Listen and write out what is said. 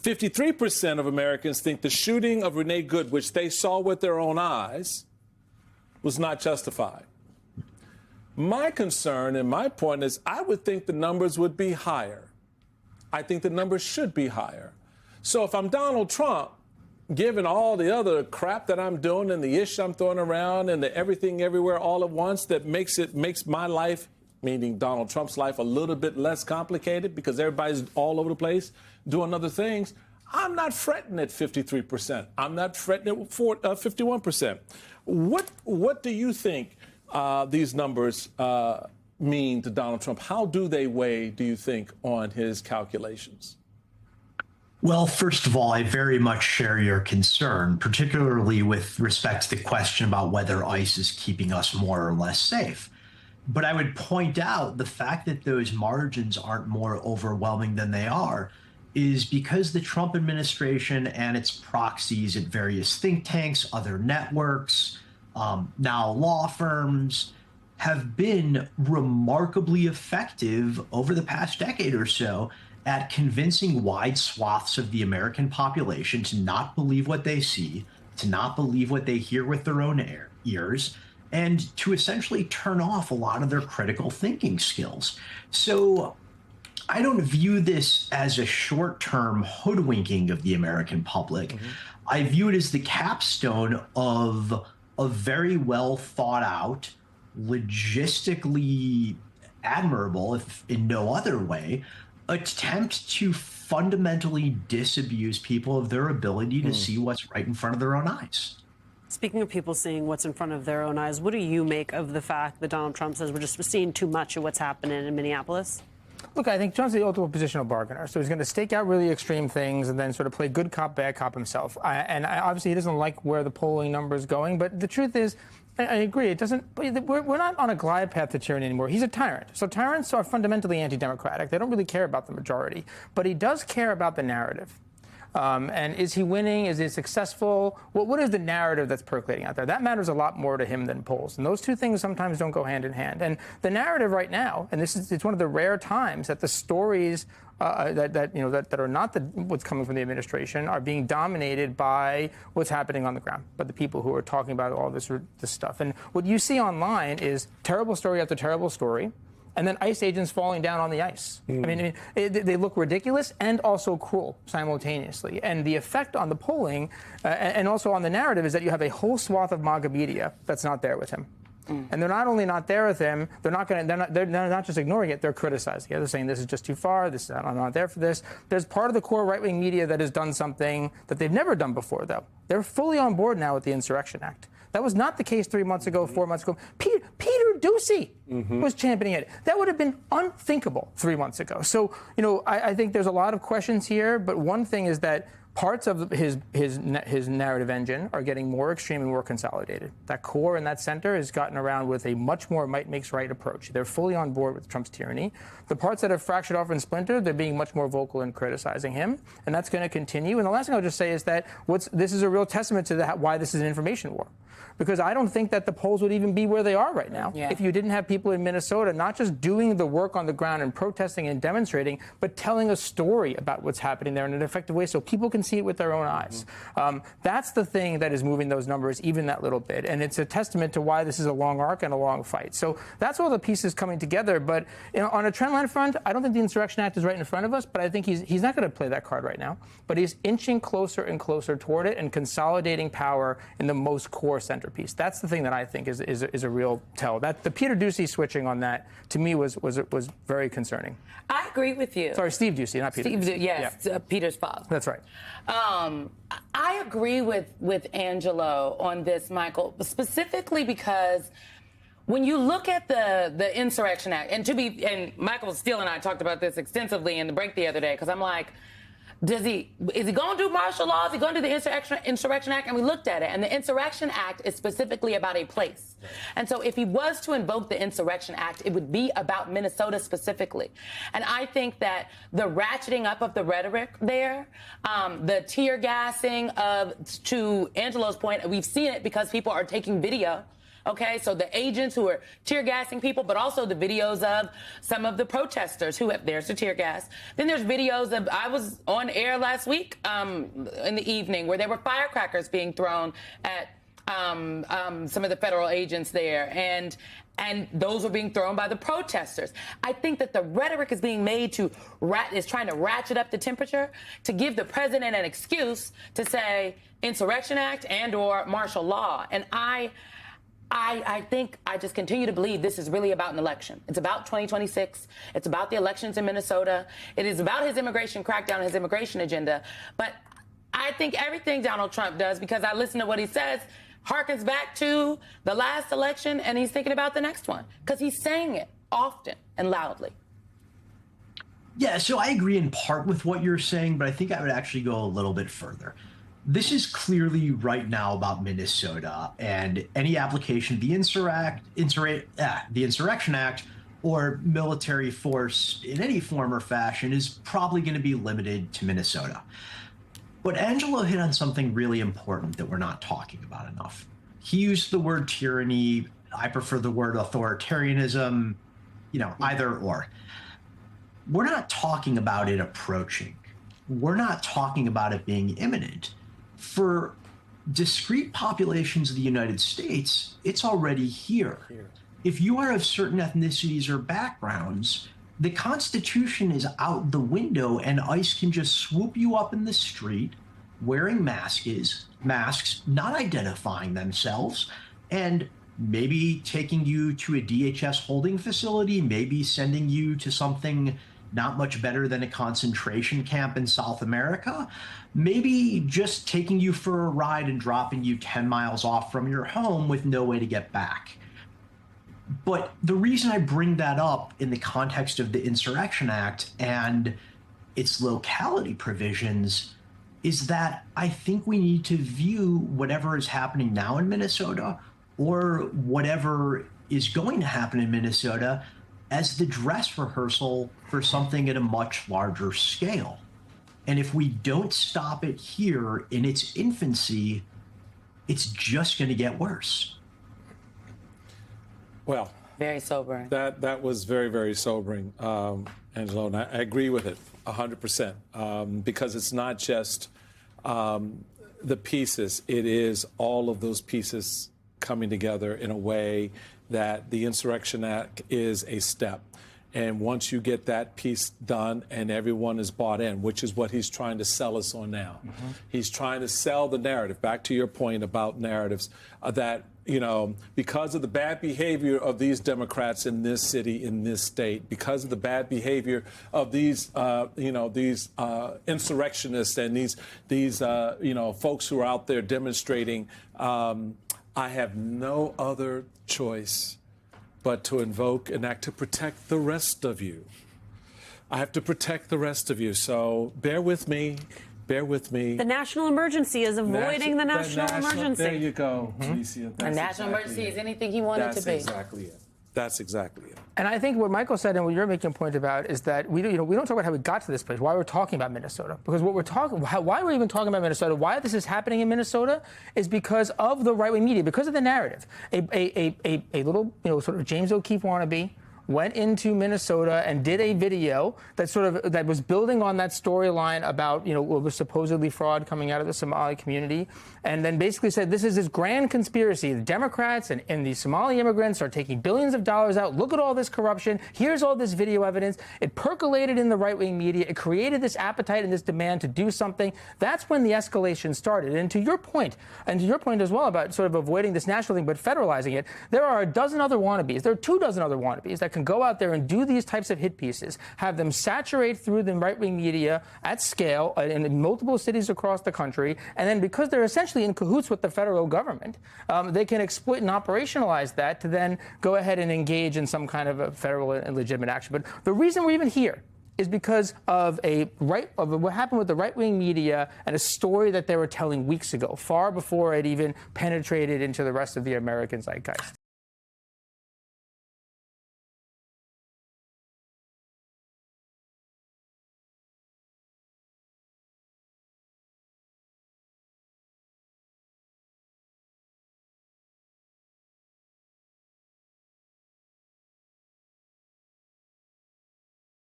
53% of Americans think the shooting of Renee Good, which they saw with their own eyes, was not justified. My concern and my point is I would think the numbers would be higher. I think the numbers should be higher. So if I'm Donald Trump, given all the other crap that I'm doing and the ish I'm throwing around and the everything everywhere all at once that makes my life, meaning Donald Trump's life, a little bit less complicated because everybody's all over the place doing other things, I'm not fretting at 53%. I'm not fretting at 51%. What do you think these numbers mean to Donald Trump? How do they weigh, do you think, on his calculations? Well, first of all, I very much share your concern, particularly with respect to the question about whether ICE is keeping us more or less safe. But I would point out the fact that those margins aren't more overwhelming than they are is because the Trump administration and its proxies at various think tanks, other networks, now law firms, have been remarkably effective over the past decade or so at convincing wide swaths of the American population to not believe what they see, to not believe what they hear with their own ears, and to essentially turn off a lot of their critical thinking skills. So I don't view this as a short-term hoodwinking of the American public. Mm-hmm. I view it as the capstone of a very well thought out, logistically admirable, if in no other way, attempt to fundamentally disabuse people of their ability to see what's right in front of their own eyes. Speaking of people seeing what's in front of their own eyes, what do you make of the fact that Donald Trump says we're just seeing too much of what's happening in Minneapolis? Look, I think Trump's the ultimate positional bargainer. So he's going to stake out really extreme things and then sort of play good cop, bad cop himself. Obviously, he doesn't like where the polling number is going. But the truth is, I agree. It doesn't. We're not on a glide path to tyranny anymore. He's a tyrant. So tyrants are fundamentally anti-democratic. They don't really care about the majority, but he does care about the narrative. And is he winning? Is he successful? What is the narrative that's percolating out there? That matters a lot more to him than polls. And those two things sometimes don't go hand in hand. And the narrative right now, and it's one of the rare times that the stories that are not what's coming from the administration are being dominated by what's happening on the ground, by the people who are talking about all this stuff. And what you see online is terrible story after terrible story, and then ICE agents falling down on the ice. I mean, they look ridiculous and also cruel simultaneously. And the effect on the polling and also on the narrative is that you have a whole swath of MAGA media that's not there with him. And they're not only not there with him, they're not just ignoring it, they're criticizing it. They're saying this is just too far, I'm not there for this. There's part of the core right-wing media that has done something that they've never done before, though. They're fully on board now with the Insurrection Act. That was not the case 3 months ago, 4 months ago. Peter Doocy was championing it. That would have been unthinkable 3 months ago. So, I think there's a lot of questions here, but one thing is that parts of his narrative engine are getting more extreme and more consolidated. That core and that center has gotten around with a much more might makes right approach. They're fully on board with Trump's tyranny. The parts that have fractured off and splintered, they're being much more vocal in criticizing him, and that's going to continue. And the last thing I'll just say is that this is a real testament to why this is an information war. Because I don't think that the polls would even be where they are right now if you didn't have people in Minnesota not just doing the work on the ground and protesting and demonstrating, but telling a story about what's happening there in an effective way so people can see it with their own eyes. That's the thing that is moving those numbers even that little bit. And it's a testament to why this is a long arc and a long fight. So that's all the pieces coming together. But on a trendline front, I don't think the Insurrection Act is right in front of us, but I think he's not going to play that card right now. But he's inching closer and closer toward it and consolidating power in the most core centerpiece. That's the thing that I think is a real tell. That the Peter Doocy switching on that to me was very concerning. I agree with you. Sorry, Steve Doocy, not Peter. Steve, yes, Peter's father. That's right. I agree with Angelo on this, Michael, specifically because when you look at the Insurrection Act, and Michael Steele and I talked about this extensively in the break the other day, because I'm like, is he going to do martial law? Is he going to do the Insurrection Act? And we looked at it, and the Insurrection Act is specifically about a place. And so if he was to invoke the Insurrection Act, it would be about Minnesota specifically. And I think that the ratcheting up of the rhetoric there, the tear gassing to Angelo's point, we've seen it because people are taking video Okay, so the agents who are tear gassing people, but also the videos of some of the protesters who have, there's the tear gas. Then there's videos of, I was on air last week in the evening where there were firecrackers being thrown at some of the federal agents there, and those were being thrown by the protesters. I think that the rhetoric is being made is trying to ratchet up the temperature to give the president an excuse to say Insurrection Act and or martial law. And I think I just continue to believe this is really about an election. It's about 2026. It's about the elections in Minnesota. It is about his immigration crackdown, his immigration agenda. But I think everything Donald Trump does, because I listen to what he says, harkens back to the last election, and he's thinking about the next one because he's saying it often and loudly. Yeah, so I agree in part with what you're saying, but I think I would actually go a little bit further. This is clearly right now about Minnesota, and any application of the Insurrection Act or military force in any form or fashion is probably going to be limited to Minnesota. But Angelo hit on something really important that we're not talking about enough. He used the word tyranny. I prefer the word authoritarianism, either or. We're not talking about it approaching. We're not talking about it being imminent. For discrete populations of the United States, it's already here. If you are of certain ethnicities or backgrounds, the Constitution is out the window and ICE can just swoop you up in the street wearing masks, not identifying themselves, and maybe taking you to a DHS holding facility, maybe sending you to something not much better than a concentration camp in South America, maybe just taking you for a ride and dropping you 10 miles off from your home with no way to get back. But the reason I bring that up in the context of the Insurrection Act and its locality provisions is that I think we need to view whatever is happening now in Minnesota or whatever is going to happen in Minnesota as the dress rehearsal for something at a much larger scale. And if we don't stop it here in its infancy, it's just going to get worse. Well, very sobering. That was very, very sobering, Angelo, and I agree with it 100%, because it's not just the pieces. It is all of those pieces coming together in a way that the Insurrection Act is a step. And once you get that piece done and everyone is bought in, which is what he's trying to sell us on now. Mm-hmm. He's trying to sell the narrative, back to your point about narratives, that, because of the bad behavior of these Democrats in this city, in this state, because of the bad behavior of these, these insurrectionists and these folks who are out there demonstrating, I have no other choice but to invoke an act to protect the rest of you. I have to protect the rest of you. So bear with me. Bear with me. The national emergency is avoiding the national emergency. There you go, Alicia. A national emergency is anything he wanted to be. That's exactly it. That's exactly it. And I think what Michael said and what you're making a point about is that we don't talk about how we got to this place, why we're talking about Minnesota. Because why we're even talking about Minnesota, why this is happening in Minnesota is because of the right-wing media, because of the narrative. A little, sort of James O'Keefe wannabe went into Minnesota and did a video that was building on that storyline about, what was supposedly fraud coming out of the Somali community, and then basically said this is this grand conspiracy. The Democrats and the Somali immigrants are taking billions of dollars out. Look at all this corruption. Here's all this video evidence. It percolated in the right-wing media. It created this appetite and this demand to do something. That's when the escalation started. And to your point as well about sort of avoiding this national thing but federalizing it, there are a dozen other wannabes. There are 24 other wannabes that can go out there and do these types of hit pieces, have them saturate through the right-wing media at scale in multiple cities across the country, and then because they're essentially in cahoots with the federal government, they can exploit and operationalize that to then go ahead and engage in some kind of a federal and legitimate action. But the reason we're even here is because of what happened with the right-wing media and a story that they were telling weeks ago, far before it even penetrated into the rest of the American zeitgeist.